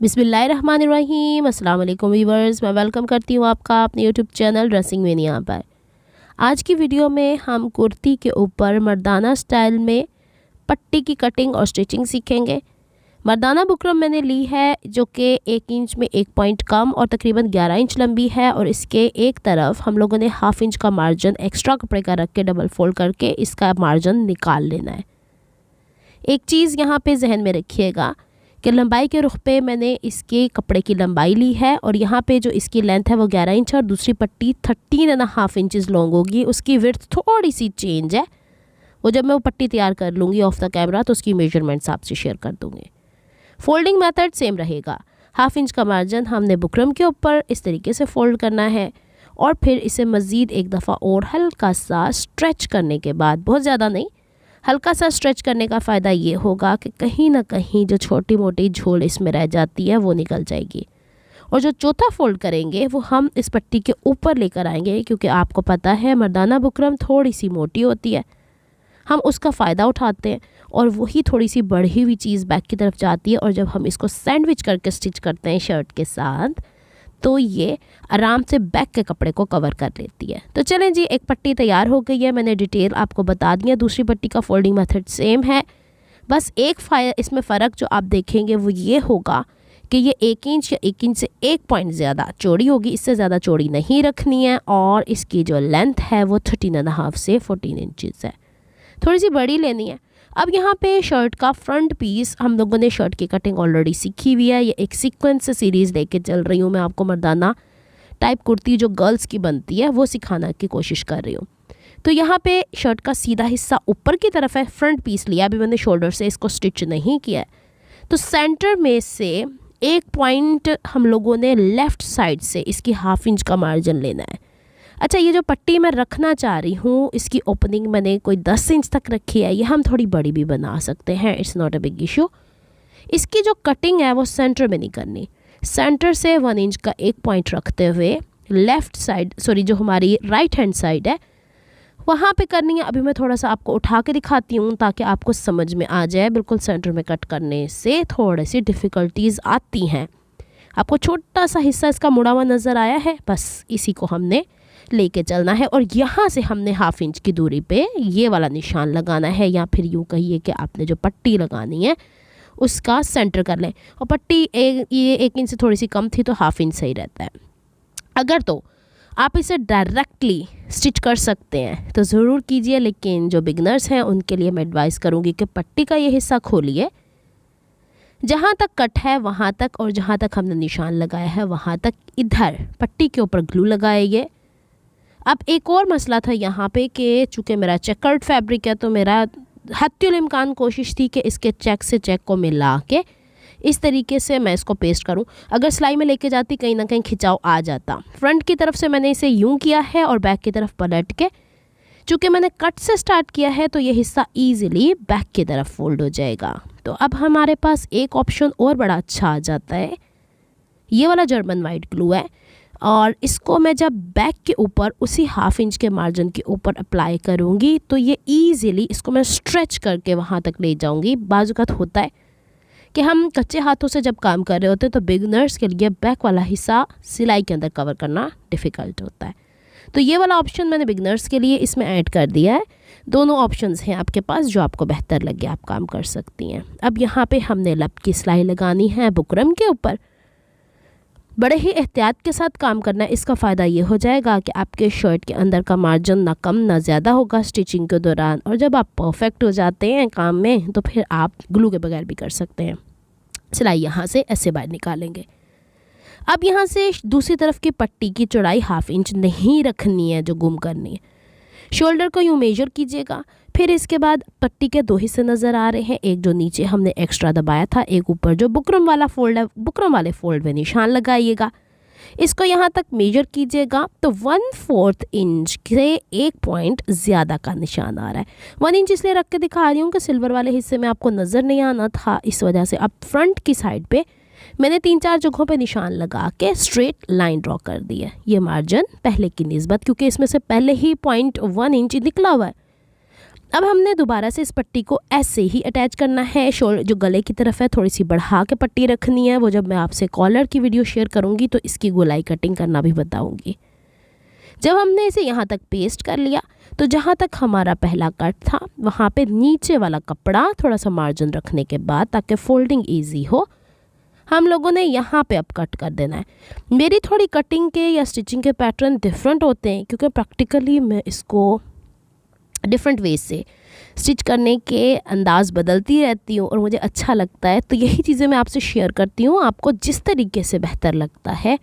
बिस्मिल्लाहिर्रहमानिर्रहीम। अस्सलाम वालेकुम व्यूअर्स, मैं वेलकम करती हूँ आपका अपने यूट्यूब चैनल ड्रेसिंग मेनिया पर। आज की वीडियो में हम कुर्ती के ऊपर मर्दाना स्टाइल में पट्टी की कटिंग और स्टिचिंग सीखेंगे। मर्दाना बुकरम मैंने ली है जो कि 1 इंच में 1 पॉइंट कम और तकरीबन 11 इंच लंबी है, और इसके एक तरफ हम लोगों ने हाफ इंच का मार्जिन एक्स्ट्रा कपड़े का रख के डबल फोल्ड करके इसका मार्जिन निकाल लेना है। एक चीज़ यहाँ पे जहन में रखिएगा कि लंबाई के रुख पे मैंने इसके कपड़े की लंबाई ली है, और यहाँ पे जो इसकी लेंथ है वो 11 इंच है और दूसरी पट्टी 13.5 इंचज़ लॉन्ग होगी। उसकी विड्थ थोड़ी सी चेंज है, वो जब मैं वो पट्टी तैयार कर लूँगी ऑफ द कैमरा तो उसकी मेजरमेंट्स आपसे शेयर कर दूँगी। फोल्डिंग मेथड सेम रहेगा। हाफ इंच का मार्जिन हमने बुकरम के ऊपर इस तरीके से फोल्ड करना है, और फिर इसे मज़ीद एक दफ़ा और हल्का सा स्ट्रेच करने के बाद, बहुत ज़्यादा नहीं, हल्का सा स्ट्रेच करने का फ़ायदा ये होगा कि कहीं ना कहीं जो छोटी मोटी झोल इसमें रह जाती है वो निकल जाएगी। और जो चौथा फोल्ड करेंगे वो हम इस पट्टी के ऊपर लेकर आएंगे, क्योंकि आपको पता है मर्दाना बुकरम थोड़ी सी मोटी होती है, हम उसका फ़ायदा उठाते हैं और वही थोड़ी सी बढ़ी हुई चीज़ बैक की तरफ जाती है, और जब हम इसको सैंडविच करके स्टिच करते हैं शर्ट के साथ तो ये आराम से बैक के कपड़े को कवर कर लेती है। तो चलें जी, एक पट्टी तैयार हो गई है, मैंने डिटेल आपको बता दी है। दूसरी पट्टी का फोल्डिंग मेथड सेम है, बस इसमें फ़र्क जो आप देखेंगे वो ये होगा कि ये 1 इंच या 1 इंच से 1 पॉइंट ज़्यादा चौड़ी होगी, इससे ज़्यादा चौड़ी नहीं रखनी है, और इसकी जो लेंथ है वो 13.5 से 14 इंचज़ है, थोड़ी सी बड़ी लेनी है। अब यहाँ पे शर्ट का फ्रंट पीस हम लोगों ने शर्ट की कटिंग ऑलरेडी सीखी हुई है। ये एक सीक्वेंस से सीरीज़ लेके चल रही हूँ मैं, आपको मर्दाना टाइप कुर्ती जो गर्ल्स की बनती है वो सिखाने की कोशिश कर रही हूँ। तो यहाँ पे शर्ट का सीधा हिस्सा ऊपर की तरफ है, फ्रंट पीस लिया, अभी मैंने शोल्डर से इसको स्टिच नहीं किया है। तो सेंटर में से 1 पॉइंट हम लोगों ने लेफ़्ट साइड से इसकी हाफ इंच का मार्जिन लेना है। अच्छा, ये जो पट्टी मैं रखना चाह रही हूँ इसकी ओपनिंग मैंने कोई 10 इंच तक रखी है, ये हम थोड़ी बड़ी भी बना सकते हैं, it's not a big issue. इसकी जो कटिंग है वो सेंटर में नहीं करनी, सेंटर से 1 इंच का 1 पॉइंट रखते हुए लेफ़्ट साइड, जो हमारी राइट हैंड साइड है वहाँ पे करनी है। अभी मैं थोड़ा सा आपको उठा के दिखाती हूँ ताकि आपको समझ में आ जाए। बिल्कुल सेंटर में कट करने से थोड़ी सी डिफ़िकल्टीज़ आती हैं। आपको छोटा सा हिस्सा इसका मुड़ा हुआ नज़र आया है, बस इसी को हमने लेके चलना है, और यहाँ से हमने हाफ इंच की दूरी पे ये वाला निशान लगाना है, या फिर यूँ कहिए कि आपने जो पट्टी लगानी है उसका सेंटर कर लें। और पट्टी ये 1 इंच से थोड़ी सी कम थी तो हाफ इंच सही रहता है। अगर तो आप इसे डायरेक्टली स्टिच कर सकते हैं तो ज़रूर कीजिए, लेकिन जो बिगनर्स हैं उनके लिए मैं एडवाइस करूँगी कि पट्टी का ये हिस्सा खोलिए, जहाँ तक कट है वहाँ तक, और जहाँ तक हमने निशान लगाया है वहाँ तक इधर पट्टी के ऊपर ग्लू लगाइए। अब एक और मसला था यहाँ पे कि चूँकि मेरा चेकर्ड फैब्रिक है तो मेरा हत्युल इम्कान कोशिश थी कि इसके चेक से चेक को मिला के इस तरीके से मैं इसको पेस्ट करूँ। अगर सिलाई में लेके जाती कहीं ना कहीं खिंचाव आ जाता। फ्रंट की तरफ से मैंने इसे यूँ किया है और बैक की तरफ पलट के, चूँकि मैंने कट से स्टार्ट किया है तो ये हिस्सा ईज़िली बैक की तरफ फोल्ड हो जाएगा। तो अब हमारे पास एक ऑप्शन और बड़ा अच्छा आ जाता है, ये वाला जर्मन वाइट ग्लू है, और इसको मैं जब बैक के ऊपर उसी हाफ इंच के मार्जिन के ऊपर अप्लाई करूँगी तो ये ईज़िली इसको मैं स्ट्रेच करके वहाँ तक ले जाऊँगी। बाज़ औक़ात होता है कि हम कच्चे हाथों से जब काम कर रहे होते हैं तो बिगनर्स के लिए बैक वाला हिस्सा सिलाई के अंदर कवर करना डिफ़िकल्ट होता है। तो ये वाला ऑप्शन मैंने बिगनर्स के लिए इसमें ऐड कर दिया है। दोनों ऑप्शंस हैं आपके पास, जो आपको बेहतर लगे आप काम कर सकती हैं। अब यहाँ पे हमने लब की सिलाई लगानी है बुकरम के ऊपर, बड़े ही एहतियात के साथ काम करना है। इसका फ़ायदा ये हो जाएगा कि आपके शर्ट के अंदर का मार्जिन ना कम ना ज़्यादा होगा स्टिचिंग के दौरान, और जब आप परफेक्ट हो जाते हैं काम में तो फिर आप ग्लू के बगैर भी कर सकते हैं। सिलाई यहाँ से ऐसे बाहर निकालेंगे। अब यहाँ से दूसरी तरफ की पट्टी की चौड़ाई हाफ इंच नहीं रखनी है जो गुम करनी है। शोल्डर को यूँ मेजर कीजिएगा। फिर इसके बाद पट्टी के 2 हिस्से नज़र आ रहे हैं, एक जो नीचे हमने एक्स्ट्रा दबाया था, एक ऊपर जो बुकरम वाला फोल्ड है, बुकरम वाले फोल्ड में निशान लगाइएगा। इसको यहाँ तक मेजर कीजिएगा तो 1/4 इंच से 1 पॉइंट ज़्यादा का निशान आ रहा है। 1 इंच इसलिए रख के दिखा रही हूँ कि सिल्वर वाले हिस्से में आपको नज़र नहीं आना था, इस वजह से। अब फ्रंट की साइड पे मैंने 3-4 जगहों पे निशान लगा के स्ट्रेट लाइन ड्रॉ कर दी है। ये मार्जिन पहले की निस्बत, क्योंकि इसमें से पहले ही 0.1 इंच निकला हुआ है, अब हमने दोबारा से इस पट्टी को ऐसे ही अटैच करना है। शोल्डर जो गले की तरफ है थोड़ी सी बढ़ा के पट्टी रखनी है। वो जब मैं आपसे कॉलर की वीडियो शेयर करूँगी तो इसकी गोलाई कटिंग करना भी बताऊँगी। जब हमने इसे यहाँ तक पेस्ट कर लिया तो जहाँ तक हमारा पहला कट था वहाँ पे नीचे वाला कपड़ा थोड़ा सा मार्जिन रखने के बाद, ताकि फोल्डिंग ईजी हो, हम लोगों ने यहाँ पे अब कट कर देना है। मेरी थोड़ी कटिंग के या स्टिचिंग के पैटर्न डिफरेंट होते हैं क्योंकि प्रैक्टिकली मैं इसको डिफरेंट वेज से स्टिच करने के अंदाज़ बदलती रहती हूँ और मुझे अच्छा लगता है, तो यही चीज़ें मैं आपसे शेयर करती हूँ। आपको जिस तरीके से बेहतर लगता है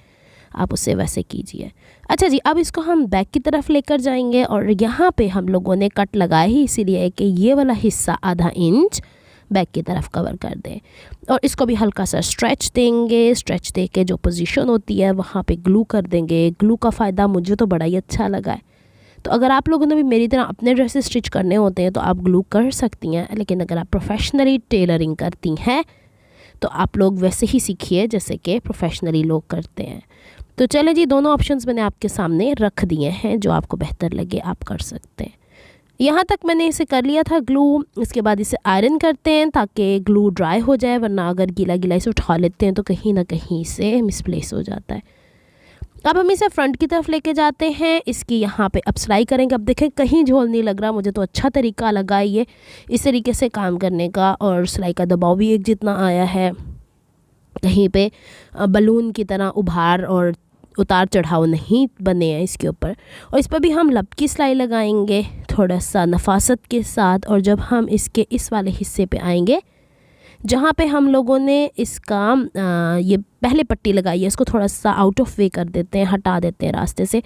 आप उसे वैसे कीजिए। अच्छा जी, अब इसको हम बैक की तरफ लेकर जाएंगे और यहाँ पे हम लोगों ने कट लगाया ही इसीलिए कि ये वाला हिस्सा आधा इंच बैक की तरफ कवर कर दें और इसको भी हल्का सा स्ट्रेच देंगे। स्ट्रेच दे के जो पोजीशन होती है वहाँ पे ग्लू कर देंगे। ग्लू का फ़ायदा मुझे तो बड़ा ही अच्छा लगा है। तो अगर आप लोगों ने भी मेरी तरह अपने ड्रेसेस स्टिच करने होते हैं तो आप ग्लू कर सकती हैं, लेकिन अगर आप प्रोफेशनली टेलरिंग करती हैं तो आप लोग वैसे ही सीखिए जैसे कि प्रोफेशनली लोग करते हैं। तो चले जी, दोनों ऑप्शंस मैंने आपके सामने रख दिए हैं, जो आपको बेहतर लगे आप कर सकते हैं। यहाँ तक मैंने इसे कर लिया था ग्लू। इसके बाद इसे आयरन करते हैं ताकि ग्लू ड्राई हो जाए, वरना अगर गीला गीला इसे उठा लेते हैं तो कहीं ना कहीं से मिसप्लेस हो जाता है। अब हम इसे फ्रंट की तरफ लेके जाते हैं। इसकी यहाँ पे अब सिलाई करेंगे। अब देखें कहीं झोल नहीं लग रहा, मुझे तो अच्छा तरीका लगा ये इस तरीके से काम करने का, और सिलाई का दबाव भी एक जितना आया है। कहीं पे बलून की तरह उभार और उतार चढ़ाव नहीं बने हैं इसके ऊपर। और इस पर भी हम लपकी सिलाई लगाएंगे थोड़ा सा नफासत के साथ। और जब हम इसके इस वाले हिस्से पे आएंगे जहाँ पे हम लोगों ने इसका ये पहले पट्टी लगाई है, इसको थोड़ा सा आउट ऑफ वे कर देते हैं, हटा देते हैं रास्ते से।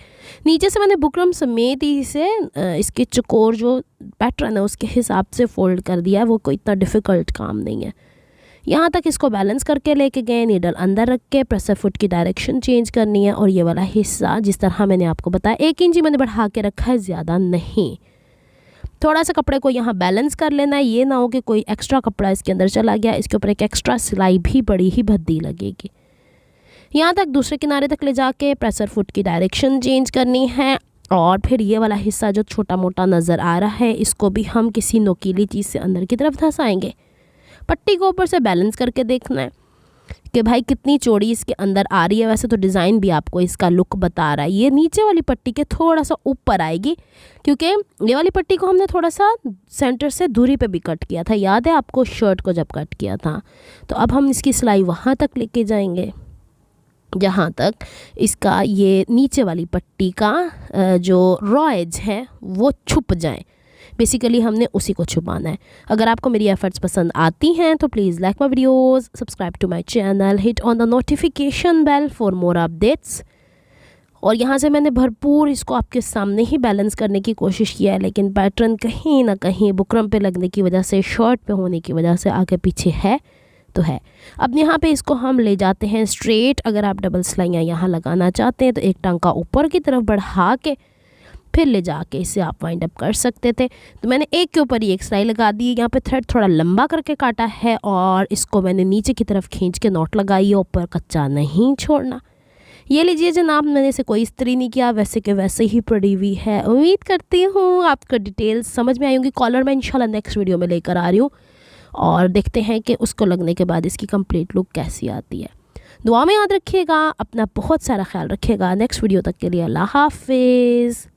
नीचे से मैंने बुकरम समेत ही इसे इसके चकोर जो पैटर्न है उसके हिसाब से फ़ोल्ड कर दिया है। वो कोई इतना डिफ़िकल्ट काम नहीं है। यहाँ तक इसको बैलेंस करके लेके गए, नीडल अंदर रख के प्रेसर फुट की डायरेक्शन चेंज करनी है। और ये वाला हिस्सा जिस तरह मैंने आपको बताया 1 इंच मैंने बढ़ा के रखा है, ज़्यादा नहीं। थोड़ा सा कपड़े को यहाँ बैलेंस कर लेना है, ये ना हो कि कोई एक्स्ट्रा कपड़ा इसके अंदर चला गया, इसके ऊपर एक एक्स्ट्रा सिलाई भी बड़ी ही भद्दी लगेगी। यहाँ तक दूसरे किनारे तक ले जाके प्रेसर फुट की डायरेक्शन चेंज करनी है। और फिर ये वाला हिस्सा जो छोटा मोटा नज़र आ रहा है इसको भी हम किसी नोकीली चीज़ से अंदर की तरफ धंसाएंगे। पट्टी को ऊपर से बैलेंस करके देखना है कि भाई कितनी चौड़ी इसके अंदर आ रही है। वैसे तो डिज़ाइन भी आपको इसका लुक बता रहा है। ये नीचे वाली पट्टी के थोड़ा सा ऊपर आएगी क्योंकि ये वाली पट्टी को हमने थोड़ा सा सेंटर से दूरी पे भी कट किया था, याद है आपको शर्ट को जब कट किया था। तो अब हम इसकी सिलाई वहाँ तक लेके जाएंगे जहाँ तक इसका ये नीचे वाली पट्टी का जो रॉ एज है वो छुप जाए। बेसिकली हमने उसी को छुपाना है। अगर आपको मेरी एफर्ट्स पसंद आती हैं तो please like my videos, subscribe to my channel, hit on the notification bell for more updates. और यहाँ से मैंने भरपूर इसको आपके सामने ही बैलेंस करने की कोशिश किया है, लेकिन पैटर्न कहीं ना कहीं बुकरम पे लगने की वजह से, शर्ट पे होने की वजह से आगे पीछे है तो है। अब यहाँ पे इसको हम ले जाते हैं स्ट्रेट। अगर आप डबल सिलाइयाँ यहाँ लगाना चाहते हैं तो एक टांका ऊपर की तरफ बढ़ा के फिर ले जाके इसे आप वाइंड अप कर सकते थे। तो मैंने एक के ऊपर ही एक सिलाई लगा दी। यहाँ पे थ्रेड थोड़ा लंबा करके काटा है और इसको मैंने नीचे की तरफ खींच के नॉट लगाई है, ऊपर कच्चा नहीं छोड़ना। ये लीजिए जनाब, मैंने इसे कोई इस्त्री नहीं किया, वैसे के वैसे ही पड़ी हुई है। उम्मीद करती हूँ आपको डिटेल्स समझ में आई होंगी। कॉलर मैं इंशाल्लाह नेक्स्ट वीडियो में लेकर आ रही हूँ और देखते हैं कि उसको लगने के बाद इसकी कंप्लीट लुक कैसी आती है। दुआ में याद रखिएगा, अपना बहुत सारा ख्याल रखिएगा। नेक्स्ट वीडियो तक के लिए अल्लाह हाफिज़।